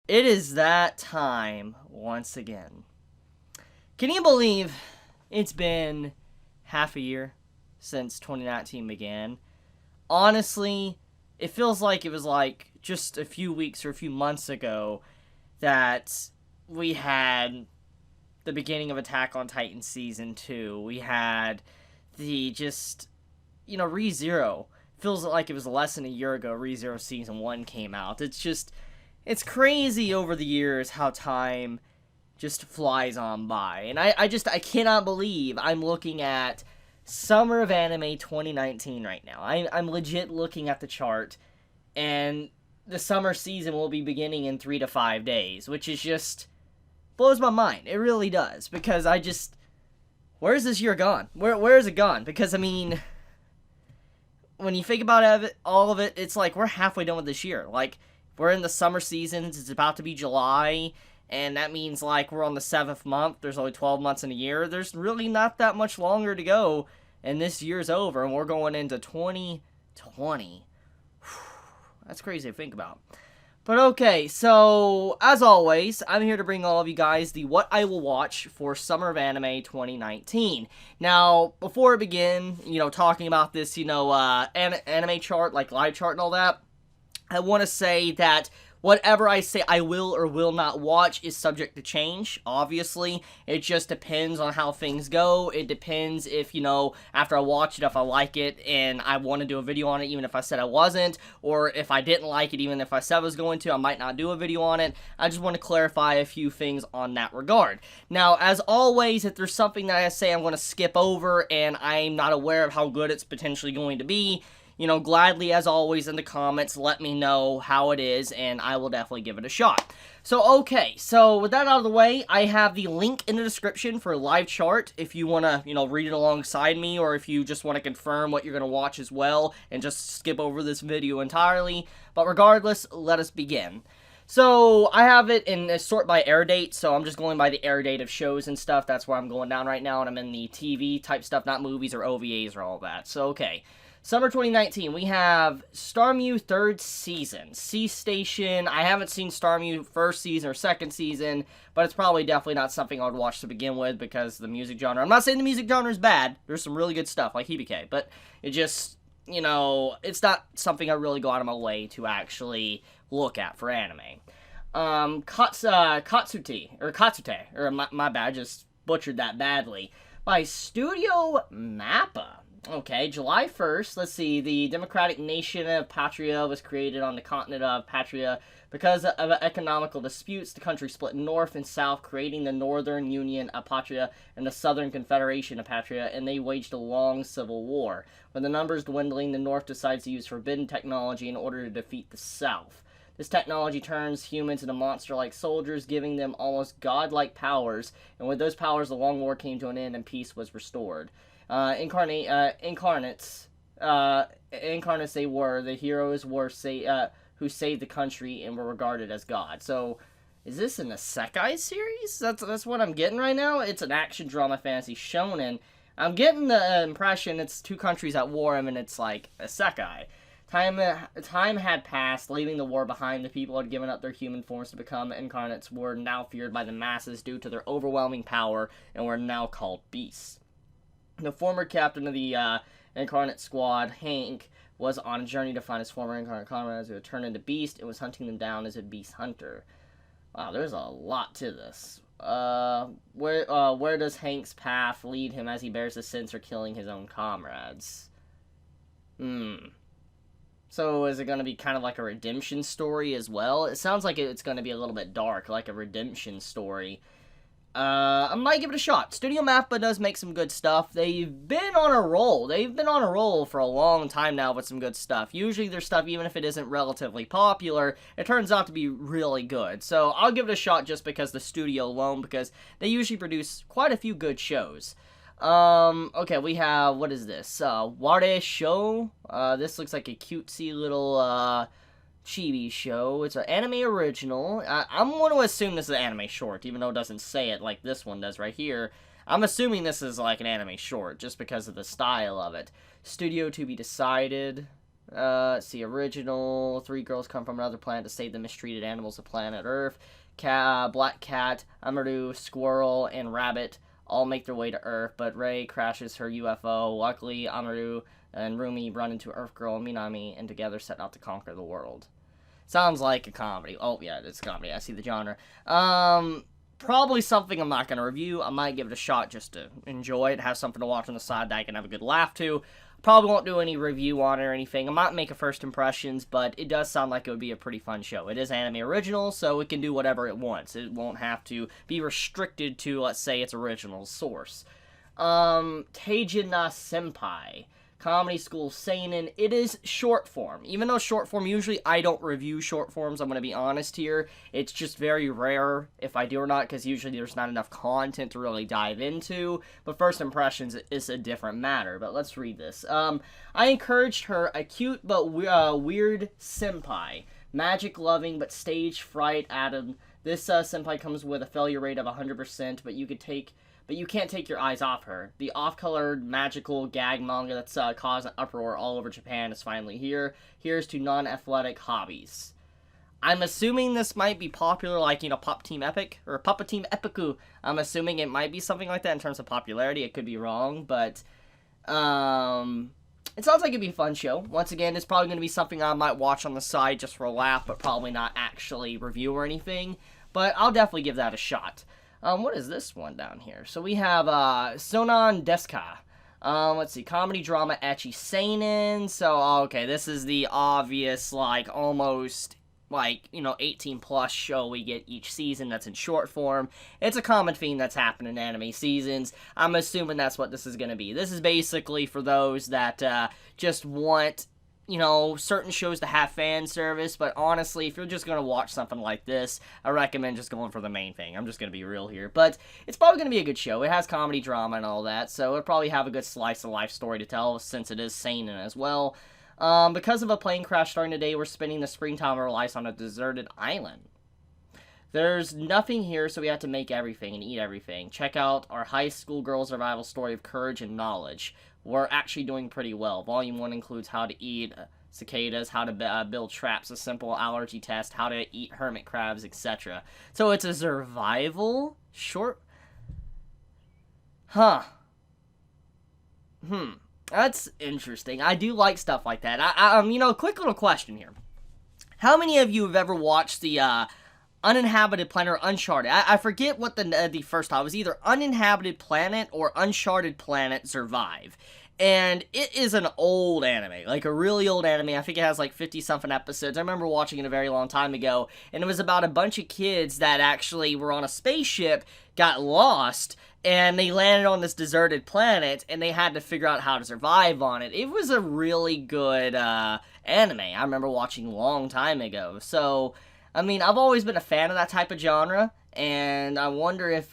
It is that time once again. Can you believe it's been half a year since 2019 began? Honestly, it feels like it was like just a few weeks or a few months ago that we had the beginning of Attack on Titan Season 2. We had the ReZero. Feels like it was less than a year ago ReZero Season 1 came out. It's crazy over the years how time just flies on by. And I cannot believe I'm looking at Summer of Anime 2019 right now. I'm legit looking at the chart, and the summer season will be beginning in 3 to 5 days, which is just blows my mind. It really does, because where's this year gone? Where is it gone? Because, I mean, when you think about all of it, it's like we're halfway done with this year. Like, we're in the summer seasons, it's about to be July, and that means, like, we're on the 7th month, there's only 12 months in a year, there's really not that much longer to go, and this year's over, and we're going into 2020. That's crazy to think about. But okay, so, as always, I'm here to bring all of you guys the What I Will Watch for Summer of Anime 2019. Now, before I begin, talking about this, anime chart, like live chart and all that, I want to say that whatever I say I will or will not watch is subject to change, obviously. It just depends on how things go. It depends if, after I watch it, if I like it and I want to do a video on it, even if I said I wasn't, or if I didn't like it, even if I said I was going to, I might not do a video on it. I just want to clarify a few things on that regard. Now, as always, if there's something that I say I'm going to skip over and I'm not aware of how good it's potentially going to be, gladly, as always, in the comments, let me know how it is, and I will definitely give it a shot. So, okay, so with that out of the way, I have the link in the description for a live chart if you want to, read it alongside me, or if you just want to confirm what you're going to watch as well, and just skip over this video entirely. But regardless, let us begin. So, I have it in a sort by air date, so I'm just going by the air date of shows and stuff. That's where I'm going down right now, and I'm in the TV type stuff, not movies or OVAs or all that. So, okay. Summer 2019, we have Starmue 3rd Season, C Station. I haven't seen Starmue 1st season or 2nd season, but it's probably definitely not something I would watch to begin with because the music genre. I'm not saying the music genre is bad. There's some really good stuff like Hibike, but it just, it's not something I really go out of my way to actually look at for anime. Katsute, or my bad, I just butchered that badly, by Studio Mappa. Okay, July 1st, let's see, the Democratic Nation of Patria was created on the continent of Patria. Because of economical disputes, the country split north and south, creating the Northern Union of Patria and the Southern Confederation of Patria, and they waged a long civil war. When the numbers dwindling, the North decides to use forbidden technology in order to defeat the South. This technology turns humans into monster-like soldiers, giving them almost godlike powers, and with those powers, the long war came to an end and peace was restored. Incarnates they were. The heroes were who saved the country and were regarded as God. So, is this an Isekai series? That's what I'm getting right now. It's an action drama fantasy shonen. I'm getting the impression it's two countries at war and it's like Isekai. Time had passed, leaving the war behind. The people had given up their human forms to become incarnates, were now feared by the masses due to their overwhelming power, and were now called beasts. The former captain of the Incarnate Squad, Hank, was on a journey to find his former incarnate comrades who had turned into beast and was hunting them down as a beast hunter. Wow, there's a lot to this. Where does Hank's path lead him as he bears the sins for killing his own comrades? So is it going to be kind of like a redemption story as well? It sounds like it's going to be a little bit dark, like a redemption story. I might give it a shot. Studio Mappa does make some good stuff. They've been on a roll. They've been on a roll for a long time now with some good stuff. Usually their stuff, even if it isn't relatively popular, it turns out to be really good. So I'll give it a shot just because the studio alone, because they usually produce quite a few good shows. Okay, we have, what is this? Ware Show. This looks like a cutesy little, Chibi show. It's an anime original. I'm going to assume this is an anime short, even though it doesn't say it like this one does right here. I'm assuming this is like an anime short, just because of the style of it. Studio to be decided. Let's see, original. 3 girls come from another planet to save the mistreated animals of planet Earth. Black cat, Amaru, squirrel, and rabbit all make their way to Earth, but Rei crashes her UFO. Luckily, Amaru and Rumi run into Earth Girl and Minami, and together set out to conquer the world. Sounds like a comedy. Oh, yeah, it's a comedy. I see the genre. Probably something I'm not going to review. I might give it a shot just to enjoy it, have something to watch on the side that I can have a good laugh to. Probably won't do any review on it or anything. I might make a first impressions, but it does sound like it would be a pretty fun show. It is anime original, so it can do whatever it wants. It won't have to be restricted to, let's say, its original source. Teijin Senpai. Comedy School Seinen. It is short form. Even though short form, usually I don't review short forms, I'm going to be honest here. It's just very rare if I do or not, because usually there's not enough content to really dive into. But first impressions is a different matter. But let's read this. I encouraged her, a cute but weird senpai. Magic loving but stage fright Adam. This senpai comes with a failure rate of 100%, but you can't take your eyes off her. The off-colored, magical gag manga that's caused an uproar all over Japan is finally here. Here's to non-athletic hobbies. I'm assuming this might be popular, like, Pop Team Epic, or Papa Team Epiku. I'm assuming it might be something like that in terms of popularity. It could be wrong, but, it sounds like it'd be a fun show. Once again, it's probably going to be something I might watch on the side just for a laugh, but probably not actually review or anything. But I'll definitely give that a shot. What is this one down here? So we have, Sonan Deska. Let's see, comedy, drama, ecchi, seinen. So, okay, this is the obvious, almost, 18-plus show we get each season that's in short form. It's a common theme that's happened in anime seasons. I'm assuming that's what this is going to be. This is basically for those that, just want certain shows to have fan service, but honestly, if you're just going to watch something like this, I recommend just going for the main thing. I'm just going to be real here, but it's probably going to be a good show. It has comedy, drama, and all that, so it'll probably have a good slice of life story to tell, since it is seinen as well. Because of a plane crash starting today, we're spending the springtime of our lives on a deserted island. There's nothing here, so we have to make everything and eat everything. Check out our high school girl survival story of courage and knowledge. We're actually doing pretty well. Volume 1 includes how to eat cicadas, how to build traps, a simple allergy test, how to eat hermit crabs, etc. So it's a survival short... Huh. That's interesting. I do like stuff like that. Quick little question here. How many of you have ever watched the, Uninhabited Planet or Uncharted? I forget what the first time. It was either Uninhabited Planet or Uncharted Planet Survive. And it is an old anime, like a really old anime. I think it has 50-something episodes. I remember watching it a very long time ago, and it was about a bunch of kids that actually were on a spaceship, got lost, and they landed on this deserted planet, and they had to figure out how to survive on it. It was a really good anime. I remember watching a long time ago. So, I've always been a fan of that type of genre, and I wonder if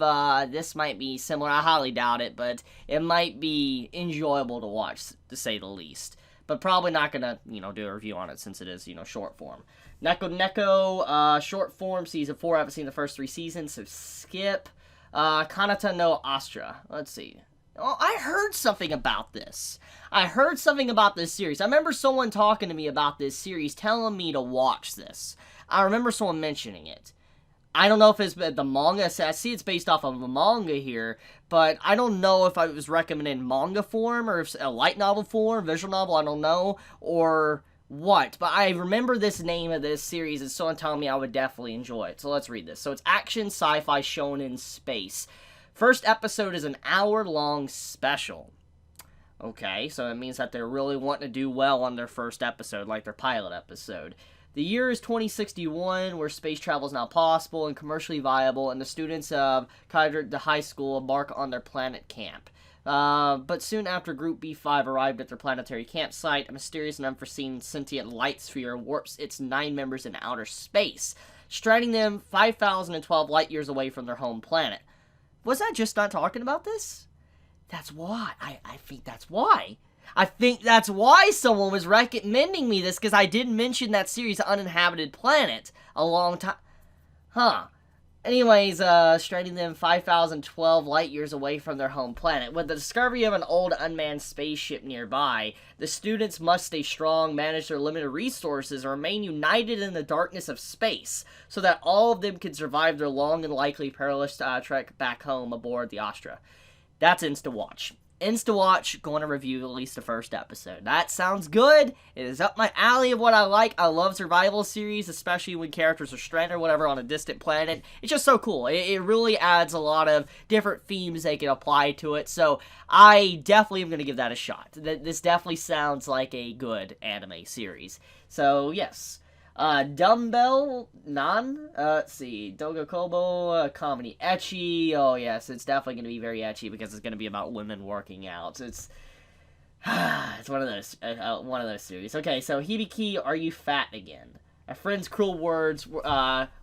this might be similar. I highly doubt it, but it might be enjoyable to watch, to say the least. But probably not gonna, do a review on it since it is, short form. Neko Neko, short form, season 4. I haven't seen the first 3 seasons, so skip. Kanata no Astra. Let's see. Oh, I heard something about this. I heard something about this series. I remember someone talking to me about this series, telling me to watch this. I remember someone mentioning it. I don't know if it's the manga. I see it's based off of a manga here, but I don't know if I was recommended in manga form or if it's a light novel form, visual novel, I don't know, or what. But I remember this name of this series and someone telling me I would definitely enjoy it. So let's read this. So it's action, sci-fi, shonen, space. First episode is an hour-long special. Okay, so it means that they're really wanting to do well on their first episode, like their pilot episode. The year is 2061, where space travel is now possible and commercially viable, and the students of the high school embark on their planet camp. But soon after Group B5 arrived at their planetary campsite, a mysterious and unforeseen sentient light sphere warps its 9 members in outer space, striding them 5,012 light years away from their home planet. Was I just not talking about this? That's why. I think that's why. I think that's why someone was recommending me this, because I did mention that series, Uninhabited Planet, a long time. Huh. Anyways, stranding them 5,012 light years away from their home planet. With the discovery of an old unmanned spaceship nearby, the students must stay strong, manage their limited resources, and remain united in the darkness of space, so that all of them can survive their long and likely perilous trek back home aboard the Astra. That's Insta-Watch. Insta-Watch, going to review at least the first episode. That sounds good. It is up my alley of what I like. I love survival series, especially when characters are stranded or whatever on a distant planet. It's just so cool. It really adds a lot of different themes they can apply to it, so I definitely am going to give that a shot. This definitely sounds like a good anime series. So, yes. Dumbbell Nan, let's see, Dogo Kobo, comedy, ecchi. Oh yes, it's definitely going to be very ecchi because it's going to be about women working out. It's one of those series. Okay, so Hibiki, are you fat again? A friend's cruel words,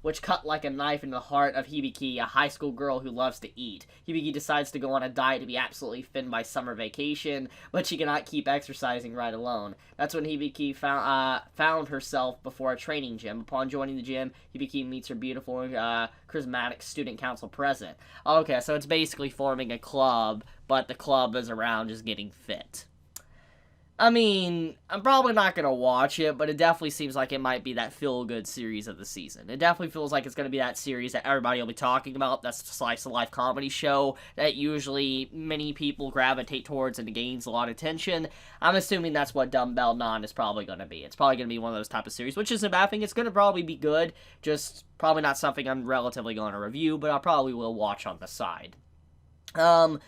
which cut like a knife into the heart of Hibiki, a high school girl who loves to eat. Hibiki decides to go on a diet to be absolutely thin by summer vacation, but she cannot keep exercising right alone. That's when Hibiki found herself before a training gym. Upon joining the gym, Hibiki meets her beautiful, charismatic student council president. Okay, so it's basically forming a club, but the club is around just getting fit. I mean, I'm probably not going to watch it, but it definitely seems like it might be that feel-good series of the season. It definitely feels like it's going to be that series that everybody will be talking about. That's the slice-of-life comedy show that usually many people gravitate towards and it gains a lot of attention. I'm assuming that's what Dumbbell Non is probably going to be. It's probably going to be one of those type of series, which isn't a bad thing. It's going to probably be good, just probably not something I'm relatively going to review, but I probably will watch on the side. Mal-sama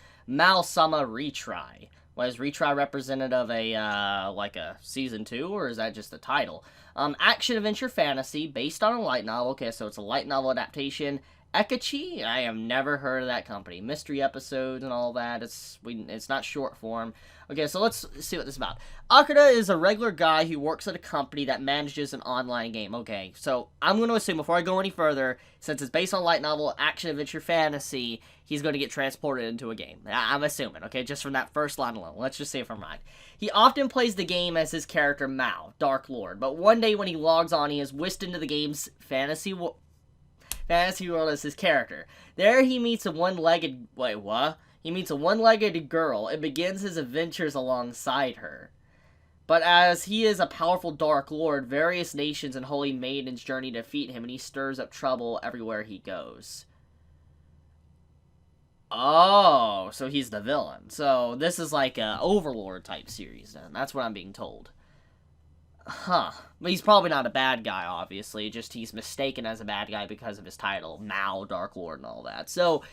Retry. Was Retry representative of like a season 2, or is that just the title? Action-adventure fantasy, based on a light novel. Okay, so it's a light novel adaptation. Ecchi? I have never heard of that company. Mystery episodes and all that. It's not short form. Okay, so let's see what this is about. Akira is a regular guy who works at a company that manages an online game. Okay, so I'm going to assume, before I go any further, since it's based on light novel, action-adventure fantasy, he's going to get transported into a game. I'm assuming, okay, just from that first line alone. Let's just say if I'm right. He often plays the game as his character Mao, Dark Lord, but one day when he logs on, he is whisked into the game's fantasy world as his character. There he meets a one-legged... Wait, what? He meets a one-legged girl and begins his adventures alongside her. But as he is a powerful Dark Lord, various nations and holy maidens journey to defeat him, and he stirs up trouble everywhere he goes. Oh, so he's the villain. So this is like a Overlord type series then. That's what I'm being told. Huh. But he's probably not a bad guy, obviously. Just he's mistaken as a bad guy because of his title. Mao, Dark Lord, and all that. So,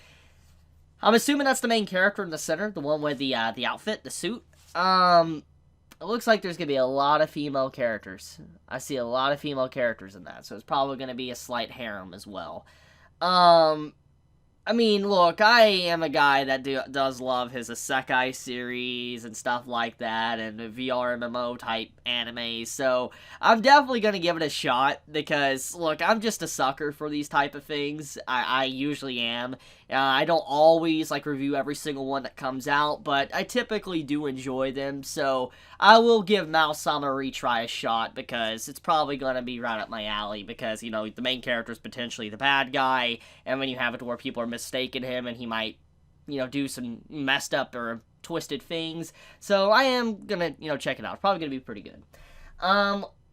I'm assuming that's the main character in the center. The one with the outfit, the suit. It looks like there's going to be a lot of female characters. I see a lot of female characters in that. So, it's probably going to be a slight harem as well. I mean, look, I am a guy that does love his Isekai series and stuff like that, and VR MMO type anime, so I'm definitely going to give it a shot, because, look, I'm just a sucker for these type of things. I usually am. I don't always, review every single one that comes out, but I typically do enjoy them, so I will give Mal-sama Retry a shot, because it's probably going to be right up my alley, because, you know, the main character is potentially the bad guy, and when you have it to where people are mistaken him, and he might, you know, do some messed up or twisted things, so I am gonna, you know, check it out. It's probably gonna be pretty good.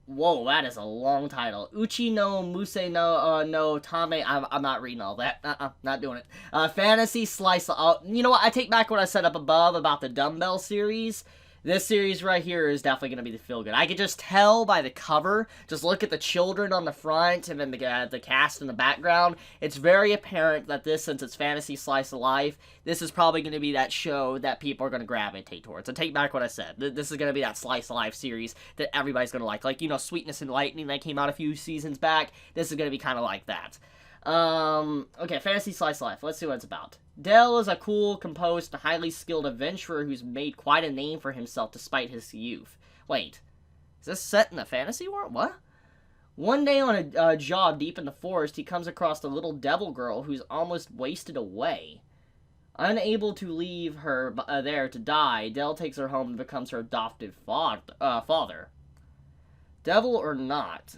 Whoa, that is a long title. Uchi no Muse no Tame. I'm not reading all that. Not doing it. Fantasy slice. You know what? I take back what I said up above about the Dumbbell series. This series right here is definitely going to be the feel-good. I could just tell by the cover, just look at the children on the front and then the cast in the background. It's very apparent that this, since it's fantasy slice of life, this is probably going to be that show that people are going to gravitate towards. So take back what I said. This is going to be that slice of life series that everybody's going to like. Like, you know, Sweetness and Lightning that came out a few seasons back. This is going to be kind of like that. Okay, fantasy slice of life. Let's see what it's about. Dell is a cool, composed, and highly skilled adventurer who's made quite a name for himself despite his youth. Wait, is this set in a fantasy world? What? One day on a job deep in the forest, he comes across a little devil girl who's almost wasted away. Unable to leave her there to die, Dell takes her home and becomes her adoptive father. Devil or not,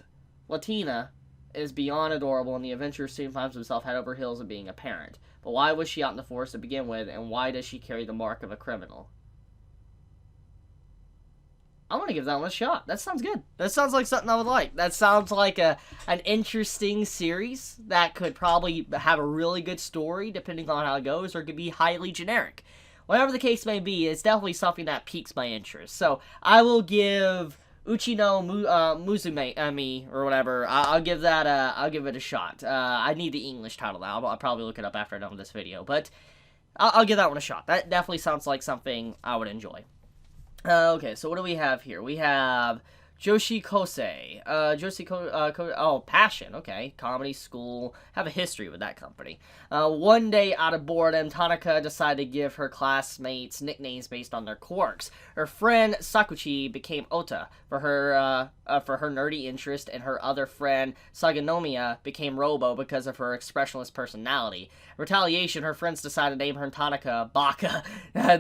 Latina is beyond adorable, and the adventurer soon finds himself head over heels of being a parent. But why was she out in the forest to begin with, and why does she carry the mark of a criminal? I want to give that one a shot. That sounds good. That sounds like something I would like. That sounds like an interesting series that could probably have a really good story, depending on how it goes, or it could be highly generic. Whatever the case may be, it's definitely something that piques my interest. So I will give Uchi no Musume or whatever. I'll give it a shot. I need the English title now. I'll probably look it up after I'm done with this video, but I'll give that one a shot. That definitely sounds like something I would enjoy. Okay, so what do we have here? We have Joshi Kosei. Passion. Okay, comedy school. Have a history with that company. One day, out of boredom, Tanaka decided to give her classmates nicknames based on their quirks. Her friend Sakuchi became Ota for her nerdy interest, and her other friend Saganomiya became Robo because of her expressionless personality. In retaliation, her friends decided to name her Tanaka Baka.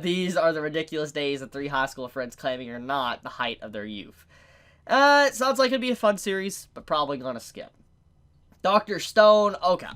These are the ridiculous days of three high school friends claiming are not the height of their youth. It sounds like it'd be a fun series, but probably gonna skip. Dr. Stone, okay.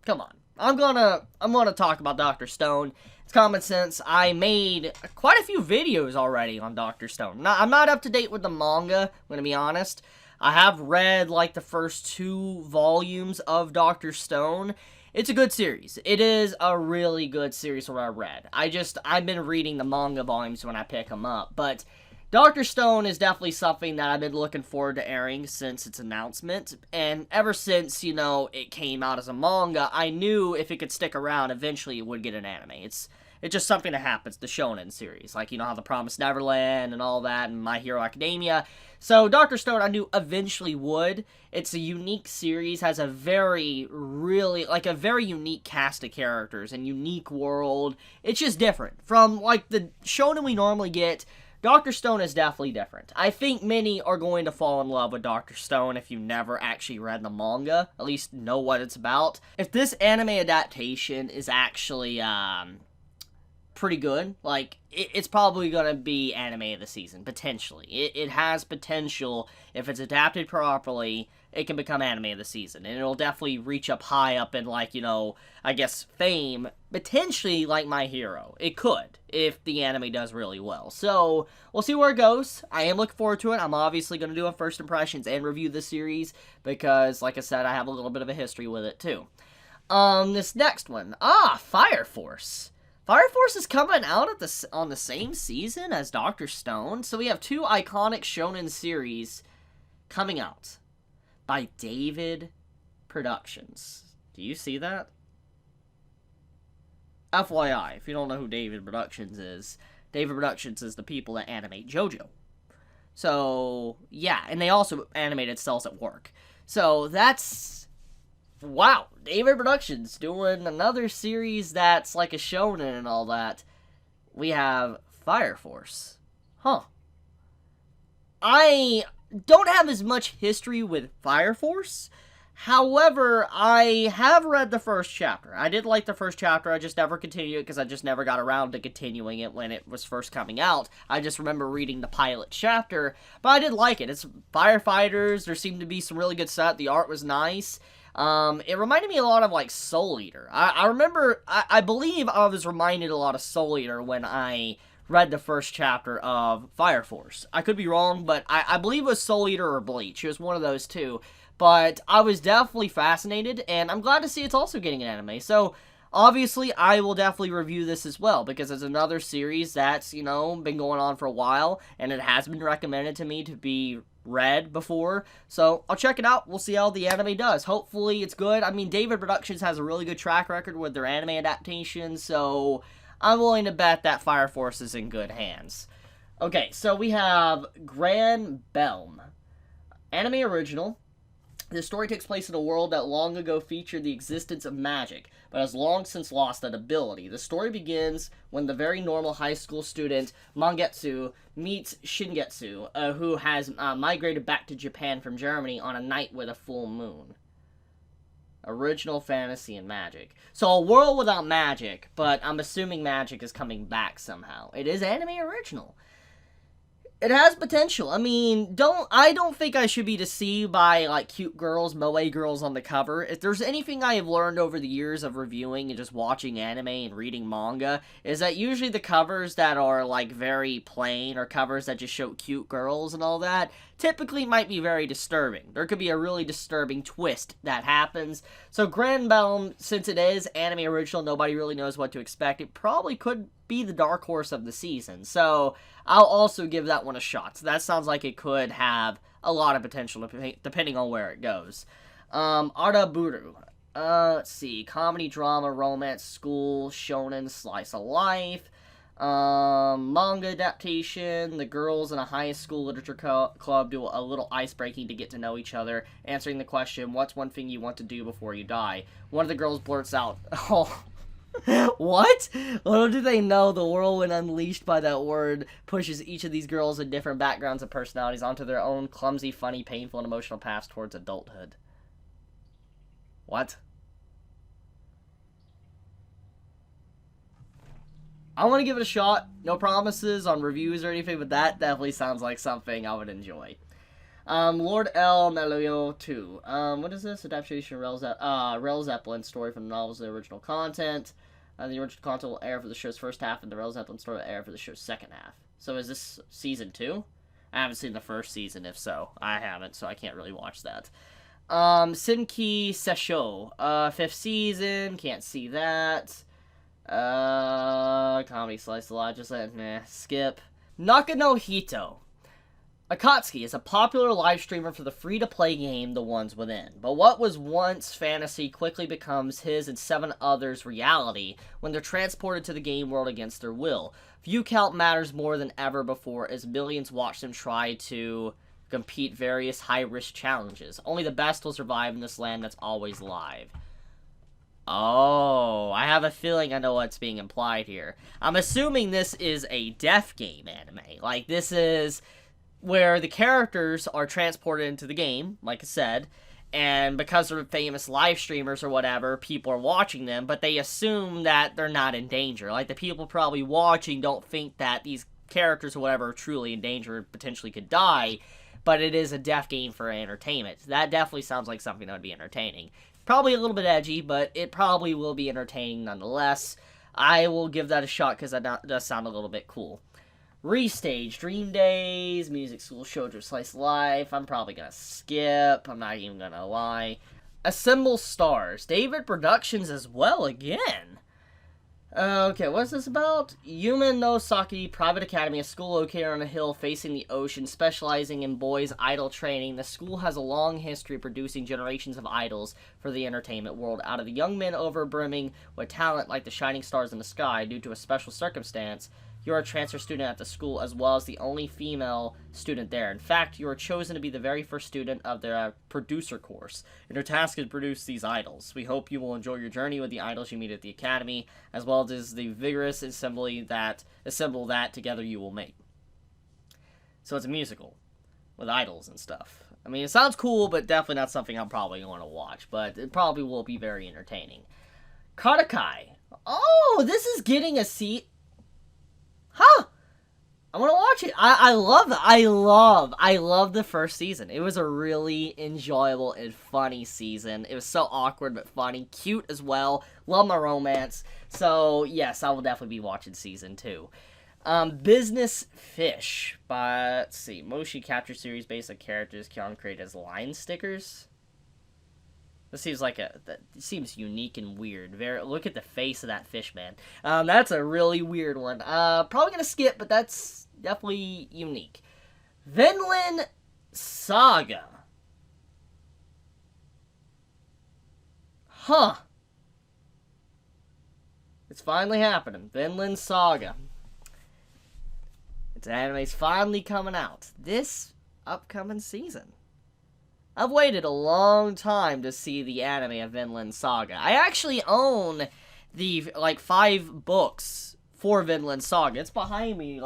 Come on. I'm gonna talk about Dr. Stone. It's common sense. I made quite a few videos already on Dr. Stone. I'm not up to date with the manga, I'm gonna be honest. I have read, like, the first 2 volumes of Dr. Stone. It's a good series. It is a really good series from what I read. I've been reading the manga volumes when I pick them up, but Dr. Stone is definitely something that I've been looking forward to airing since its announcement, and ever since, it came out as a manga, I knew if it could stick around, eventually it would get an anime. It's just something that happens, the shonen series, like, how The Promised Neverland and all that, and My Hero Academia. So, Dr. Stone, I knew eventually would. It's a unique series, has a very unique cast of characters and unique world. It's just different. From, like, the shonen we normally get, Dr. Stone is definitely different. I think many are going to fall in love with Dr. Stone if you've never actually read the manga, at least know what it's about. If this anime adaptation is actually, pretty good, like, it's probably gonna be anime of the season, potentially. It has potential. If it's adapted properly, it can become anime of the season, and it'll definitely reach up high up in, like, I guess, fame, potentially like My Hero. It could, if the anime does really well. So, we'll see where it goes. I am looking forward to it. I'm obviously going to do a first impressions and review this series, because, like I said, I have a little bit of a history with it, too. This next one. Fire Force. Fire Force is coming out on the same season as Dr. Stone, so we have 2 iconic shonen series coming out by David Productions. Do you see that? FYI, if you don't know who David Productions is the people that animate JoJo. So, yeah, and they also animated Cells at Work. So, wow, David Productions doing another series that's like a shonen and all that. We have Fire Force. Huh. I don't have as much history with Fire Force. However, I have read the first chapter. I did like the first chapter. I just never continued it because I just never got around to continuing it when it was first coming out. I just remember reading the pilot chapter, but I did like it. It's firefighters. There seemed to be some really good set. The art was nice. It reminded me a lot of, like, Soul Eater. I believe I was reminded a lot of Soul Eater when I read the first chapter of Fire Force. I could be wrong, but I believe it was Soul Eater or Bleach. It was one of those two. But I was definitely fascinated, and I'm glad to see it's also getting an anime. So, obviously, I will definitely review this as well, because it's another series that's, been going on for a while, and it has been recommended to me to be read before. So, I'll check it out. We'll see how the anime does. Hopefully, it's good. I mean, David Productions has a really good track record with their anime adaptations, so I'm willing to bet that Fire Force is in good hands. Okay, so we have Gran Belm. Anime original. The story takes place in a world that long ago featured the existence of magic, but has long since lost that ability. The story begins when the very normal high school student, Mangetsu, meets Shingetsu, who has migrated back to Japan from Germany on a night with a full moon. Original fantasy and magic. So a world without magic, but I'm assuming magic is coming back somehow. It is anime original. It has potential. I mean, I don't think I should be deceived by, like, cute girls, moe girls on the cover. If there's anything I have learned over the years of reviewing and just watching anime and reading manga, is that usually the covers that are, like, very plain, or covers that just show cute girls and all that, typically might be very disturbing. There could be a really disturbing twist that happens. So Granbelm, since it is anime original, nobody really knows what to expect, it probably could be the dark horse of the season. So I'll also give that one a shot. So that sounds like it could have a lot of potential depending on where it goes. Araburu. Let's see. Comedy, drama, romance, school, shonen, slice of life. Manga adaptation. The girls in a high school literature club do a little ice breaking to get to know each other, answering the question, what's one thing you want to do before you die? One of the girls blurts out, oh, what? Little do they know the whirlwind unleashed by that word pushes each of these girls in different backgrounds and personalities onto their own clumsy, funny, painful, and emotional paths towards adulthood. What? I want to give it a shot. No promises on reviews or anything, but that definitely sounds like something I would enjoy. Lord L. Melio 2. What is this? Adaptation of Rel Zeppelin story from the novels of the original content. The original content will air for the show's first half, and the Rel Zeppelin story will air for the show's second half. So is this season 2? I haven't seen the first season, if so. I haven't, so I can't really watch that. Sinki Sesho. 5th season. Can't see that. Comedy slice of life. Just skip. Nakano Hito. Akatsuki is a popular live streamer for the free-to-play game The Ones Within, but what was once fantasy quickly becomes his and 7 others' reality when they're transported to the game world against their will. View count matters more than ever before as millions watch them try to compete various high-risk challenges. Only the best will survive in this land that's always live. Oh, I have a feeling I know what's being implied here. I'm assuming this is a death game anime. Like, this is where the characters are transported into the game, like I said, and because they're famous live streamers or whatever, people are watching them, but they assume that they're not in danger. Like, the people probably watching don't think that these characters or whatever are truly in danger and potentially could die, but it is a death game for entertainment. That definitely sounds like something that would be entertaining. Probably a little bit edgy, but it probably will be entertaining nonetheless. I will give that a shot because that does sound a little bit cool. Restage, Dream Days, Music School, Shoujo Slice Life. I'm probably gonna skip. I'm not even gonna lie. Assemble Stars, David Productions as well again. Okay, what's this about? Yumen no Saki Private Academy, a school located on a hill facing the ocean, specializing in boys' idol training. The school has a long history of producing generations of idols for the entertainment world. Out of the young men overbrimming with talent like the shining stars in the sky, due to a special circumstance, you are a transfer student at the school, as well as the only female student there. In fact, you are chosen to be the very first student of their producer course, and your task is to produce these idols. We hope you will enjoy your journey with the idols you meet at the academy, as well as the vigorous assemble that together you will make. So it's a musical with idols and stuff. I mean, it sounds cool, but definitely not something I'm probably going to watch, but it probably will be very entertaining. Karakai. Oh, this is getting a seat. Huh! I want to watch it. I love the first season. It was a really enjoyable and funny season. It was so awkward but funny. Cute as well. Love my romance. So, yes, I will definitely be watching season 2. Business Fish. By, let's see, Moshi capture series based on characters Kyon created as line stickers. This seems like that seems unique and weird. Look at the face of that fish, man. That's a really weird one. Probably gonna skip, but that's definitely unique. Vinland Saga. Huh. It's finally happening. Vinland Saga. Its anime's finally coming out this upcoming season. I've waited a long time to see the anime of Vinland Saga. I actually own the, 5 books for Vinland Saga. It's behind me,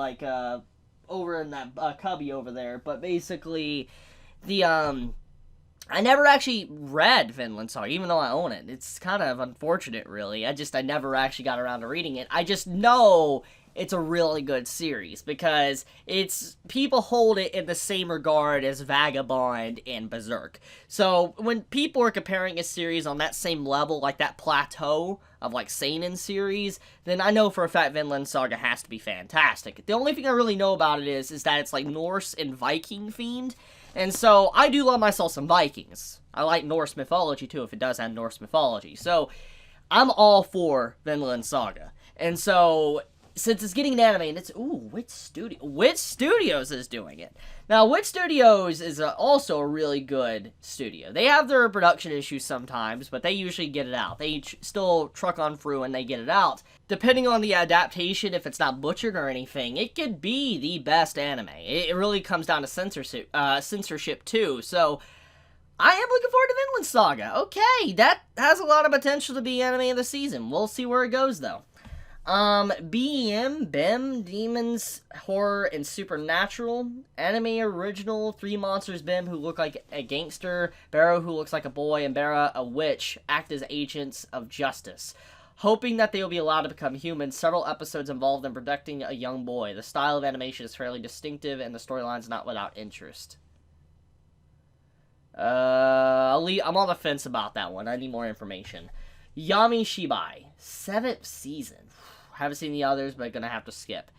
over in that cubby over there. But basically, I never actually read Vinland Saga, even though I own it. It's kind of unfortunate, really. I never actually got around to reading it. I just know it's a really good series because it's people hold it in the same regard as Vagabond and Berserk. So when people are comparing a series on that same level, like that plateau of like seinen series, then I know for a fact Vinland Saga has to be fantastic. The only thing I really know about it is that it's like Norse and Viking themed, and so I do love myself some Vikings. I like Norse mythology too if it does have Norse mythology. So I'm all for Vinland Saga. And so, since it's getting an anime, and it's, Witch Studios is doing it. Now, Witch Studios is also a really good studio. They have their production issues sometimes, but they usually get it out. They still truck on through and they get it out. Depending on the adaptation, if it's not butchered or anything, it could be the best anime. It really comes down to censorship too, so I am looking forward to Vinland Saga. Okay, that has a lot of potential to be anime of the season. We'll see where it goes, though. BEM, Demons, Horror, and Supernatural. Anime original, 3 monsters BEM who look like a gangster, Barrow who looks like a boy, and Barra, a witch, act as agents of justice. Hoping that they will be allowed to become human, several episodes involved in protecting a young boy. The style of animation is fairly distinctive, and the storyline's not without interest. I'm on the fence about that one. I need more information. Yami Shibai, 7th season. Haven't seen the others, but gonna have to skip.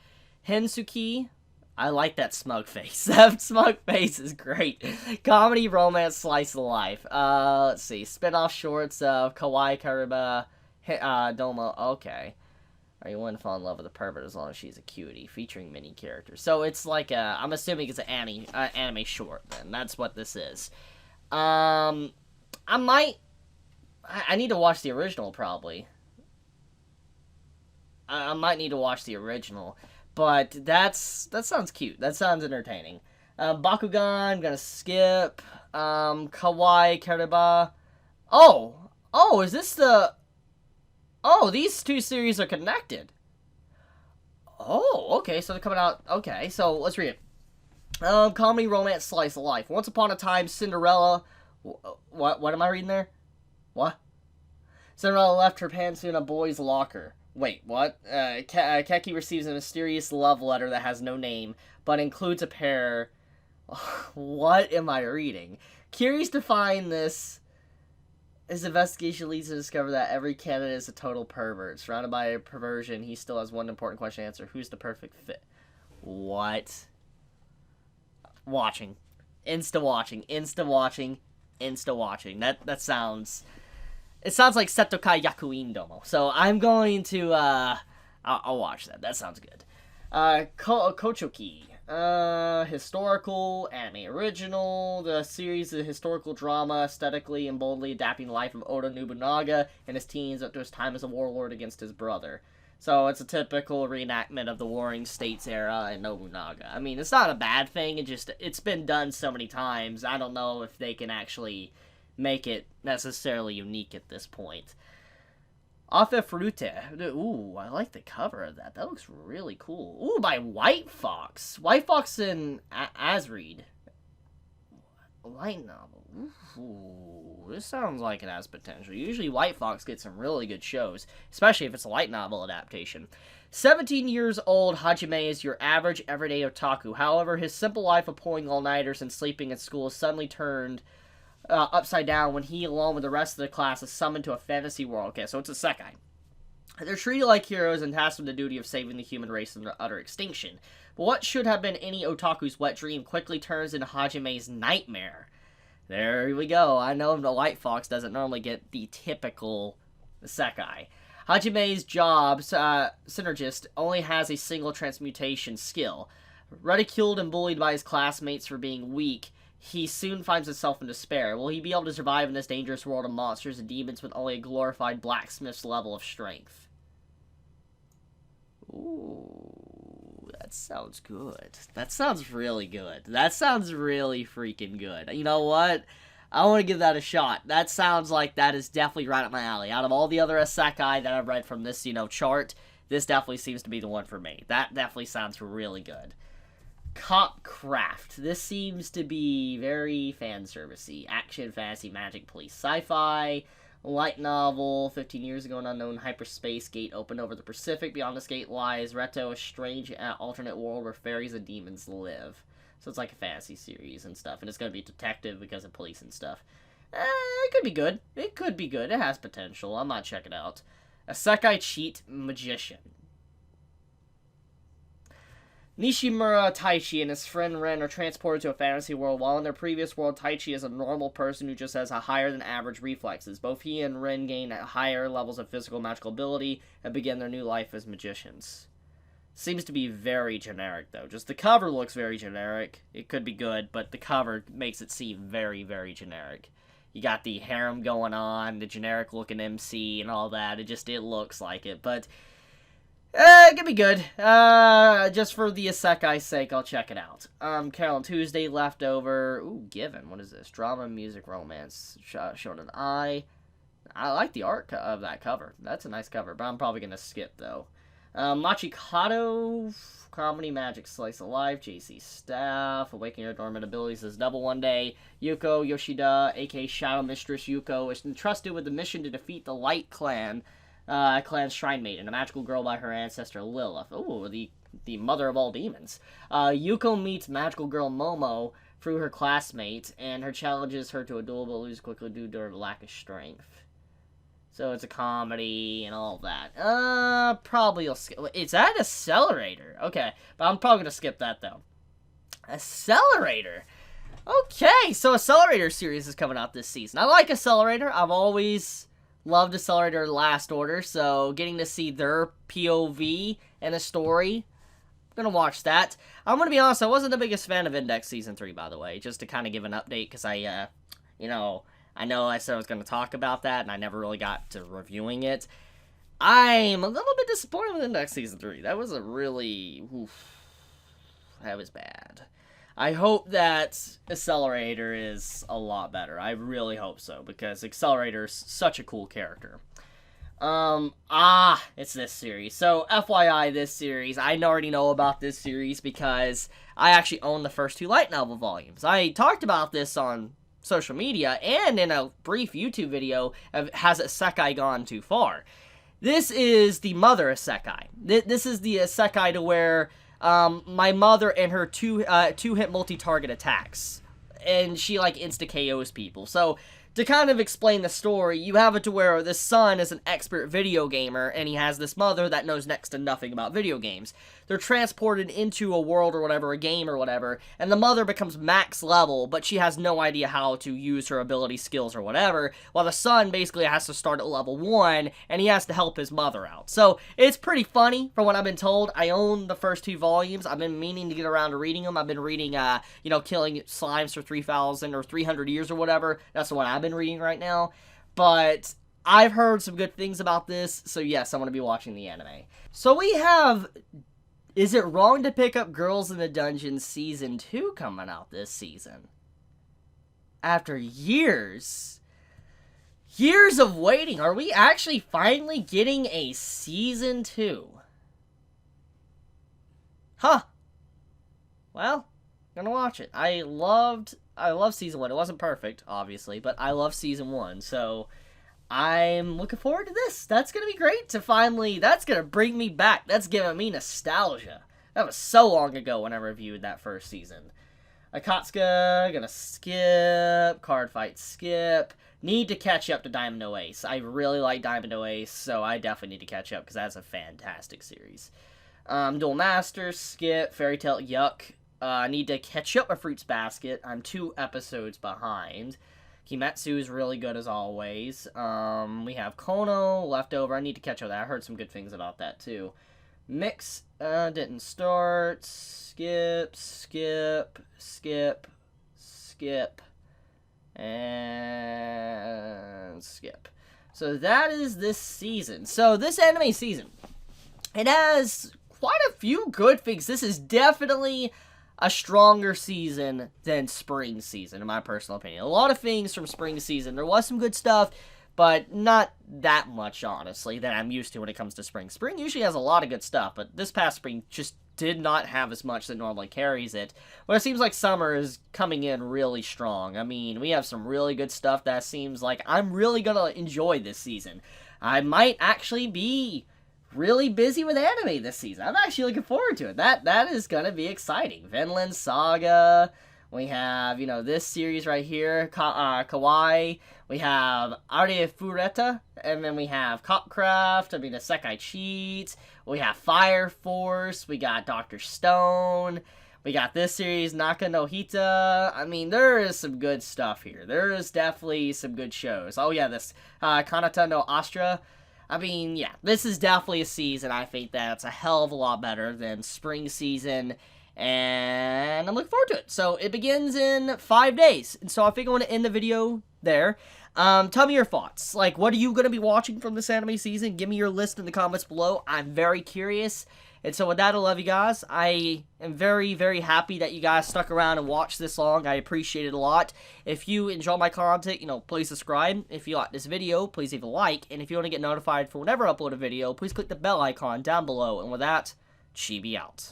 Hensuki, I like that smug face. That smug face is great. Comedy, romance, slice of life. Let's see. Spin-off shorts of Kawaii Kariba, Domo. Okay. Are you willing to fall in love with a pervert as long as she's a cutie? Featuring mini characters. So it's like a, I'm assuming it's an anime short then. That's what this is. I need to watch the original, probably. I might need to watch the original. But that sounds cute. That sounds entertaining. Bakugan, I'm gonna skip. Kawaii Kariba. Oh, is this the... Oh, these two series are connected. Oh, okay, so they're coming out... Okay, so let's read it. Comedy, romance, slice of life. Once upon a time, Cinderella... What am I reading there? What? Cinderella left her pantsuit in a boy's locker. Wait, what? Keki receives a mysterious love letter that has no name, but includes a pair... What am I reading? Curious to find this... His investigation leads to discover that every candidate is a total pervert. Surrounded by a perversion, he still has one important question to answer. Who's the perfect fit? What? Watching. Insta-watching. That sounds... It sounds like Setokai Yakuin Domo. So I'm going to, I'll watch that. That sounds good. Kochoki. Historical, anime original. The series is a historical drama, aesthetically and boldly adapting the life of Oda Nobunaga in his teens up to his time as a warlord against his brother. So it's a typical reenactment of the Warring States era in Nobunaga. I mean, it's not a bad thing, it's been done so many times, I don't know if they can actually make it necessarily unique at this point. Arifureta. Ooh, I like the cover of that. That looks really cool. Ooh, by White Fox. White Fox and Asreed. Light novel. Ooh, this sounds like it has potential. Usually White Fox gets some really good shows, especially if it's a light novel adaptation. 17 years old, Hajime is your average everyday otaku. However, his simple life of pulling all-nighters and sleeping at school is suddenly turned upside down when he, along with the rest of the class, is summoned to a fantasy world. Okay, so it's a Isekai. They're treated like heroes and tasked with the duty of saving the human race from utter extinction. But what should have been any otaku's wet dream quickly turns into Hajime's nightmare. There we go. I know the White Fox doesn't normally get the typical Isekai. Hajime's job, synergist, only has a single transmutation skill. Ridiculed and bullied by his classmates for being weak, he soon finds himself in despair. Will he be able to survive in this dangerous world of monsters and demons with only a glorified blacksmith's level of strength? Ooh, that sounds good. That sounds really good. That sounds really freaking good. You know what? I want to give that a shot. That sounds like that is definitely right up my alley. Out of all the other Isekai that I've read from this, chart, this definitely seems to be the one for me. That definitely sounds really good. Cop Craft. This seems to be very fan servicey. Action, fantasy, magic, police, sci-fi. Light novel, 15 years ago, an unknown hyperspace gate opened over the Pacific. Beyond this gate lies Reto, a strange alternate world where fairies and demons live. So it's like a fantasy series and stuff, and it's going to be detective because of police and stuff. It could be good. It could be good. It has potential. I might check it out. Isekai cheat magician. Nishimura Taichi and his friend Ren are transported to a fantasy world. While in their previous world, Taichi is a normal person who just has a higher than average reflexes. Both he and Ren gain higher levels of physical magical ability and begin their new life as magicians. Seems to be very generic, though. Just the cover looks very generic. It could be good, but the cover makes it seem very, very generic. You got the harem going on, the generic-looking MC, and all that. It looks like it, but it could be good. Just for the Isekai's sake, I'll check it out. Carol and Tuesday, Leftover. Ooh, Given. What is this? Drama, music, romance. Shown an eye. I like the art of that cover. That's a nice cover, but I'm probably going to skip, though. Machikado, comedy, magic, slice of life, JC Staff, awaken your dormant abilities as double one day. Yuko Yoshida, aka Shadow Mistress Yuko, is entrusted with the mission to defeat the Light Clan, clan's shrine maiden, a magical girl by her ancestor Lilith. Ooh, the mother of all demons. Yuko meets magical girl Momo through her classmate, and her challenges her to a duel but loses quickly due to her lack of strength. So it's a comedy and all that. Probably you'll skip. It's at Accelerator. Okay, but I'm probably going to skip that, though. Accelerator. Okay, so Accelerator series is coming out this season. I like Accelerator. I've always loved Accelerator Last Order, so getting to see their POV and the story, I'm going to watch that. I'm going to be honest, I wasn't the biggest fan of Index Season 3, by the way, just to kind of give an update, because I know I said I was going to talk about that, and I never really got to reviewing it. I'm a little bit disappointed with Index Season 3. That was that was bad. I hope that Accelerator is a lot better. I really hope so, because Accelerator is such a cool character. It's this series. So, FYI, this series, I already know about this series because I actually own the first 2 light novel volumes. I talked about this on social media, and in a brief YouTube video of Has Isekai Gone Too Far? This is the mother Isekai. This is the Isekai to where my mother and her two-hit multi-target attacks, and she like insta-KOs people. So to kind of explain the story, you have it to where the son is an expert video gamer, and he has this mother that knows next to nothing about video games. They're transported into a world or whatever, a game or whatever, and the mother becomes max level, but she has no idea how to use her ability, skills, or whatever, while the son basically has to start at level 1, and he has to help his mother out. So, it's pretty funny, from what I've been told. I own the first 2 volumes. I've been meaning to get around to reading them. I've been reading, Killing Slimes for 3,000 or 300 years or whatever. That's the one I've been reading right now. But I've heard some good things about this, so yes, I'm going to be watching the anime. So we have Is It Wrong to Pick Up Girls in the Dungeon Season 2 coming out this season. After years of waiting, are we actually finally getting a Season 2? Huh. Well, I'm gonna watch it. I love Season 1. It wasn't perfect, obviously, but I love Season 1, so I'm looking forward to this. That's going to be great to finally, that's going to bring me back. That's giving me nostalgia. That was so long ago when I reviewed that first season. Akatsuka, gonna skip. Card Fight, skip. Need to catch up to Diamond No Ace. I really like Diamond No Ace, so I definitely need to catch up because that's a fantastic series. Duel Masters, skip. Fairy Tail, yuck. I need to catch up with Fruits Basket. I'm 2 episodes behind. Kimetsu is really good as always. We have Kono, Leftover. I need to catch up with that. I heard some good things about that too. Mix, didn't start. Skip, and skip. So that is this season. So this anime season, it has quite a few good things. This is definitely a stronger season than spring season, in my personal opinion. A lot of things from spring season. There was some good stuff, but not that much, honestly, that I'm used to when it comes to spring. Spring usually has a lot of good stuff, but this past spring just did not have as much that normally carries it. But it seems like summer is coming in really strong. I mean, we have some really good stuff that seems like I'm really gonna enjoy this season. I might actually be really busy with anime this season. I'm actually looking forward to it. That is gonna be exciting. Vinland Saga. We have, this series right here, Kawaii. We have Arifureta, and then we have Copcraft, Isekai Cheat. We have Fire Force. We got Dr. Stone. We got this series, Naka no Hita. I mean, there is some good stuff here. There is definitely some good shows. Oh yeah, this Kanata no Astra. I mean, yeah, this is definitely a season I think that's a hell of a lot better than spring season, and I'm looking forward to it. So it begins in 5 days, and so I think I want to end the video there. Tell me your thoughts. Like, what are you going to be watching from this anime season? Give me your list in the comments below. I'm very curious. And so with that, I love you guys. I am very, very happy that you guys stuck around and watched this long. I appreciate it a lot. If you enjoy my content, please subscribe. If you like this video, please leave a like. And if you want to get notified for whenever I upload a video, please click the bell icon down below. And with that, Chibi out.